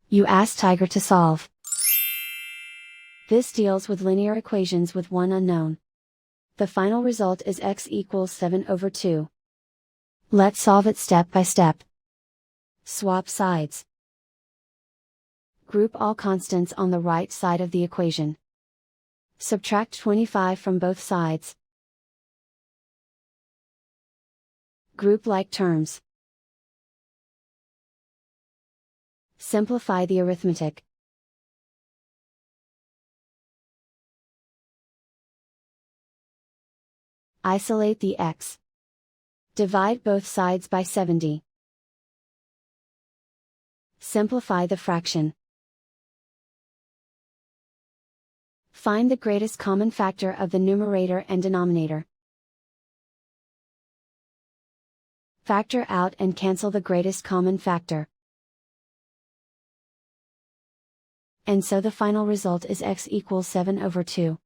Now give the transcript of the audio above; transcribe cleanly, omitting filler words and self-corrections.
You ask Tiger to solve. This deals with linear equations with one unknown. The final result is x equals 7/2. Let's solve it step by step. Swap sides. Group all constants on the right side of the equation. Subtract 25 from both sides. Group like terms. Simplify the arithmetic. Isolate the x. Divide both sides by 70. Simplify the fraction. Find the greatest common factor of the numerator and denominator. Factor out and cancel the greatest common factor. And so the final result is x equals 7/2.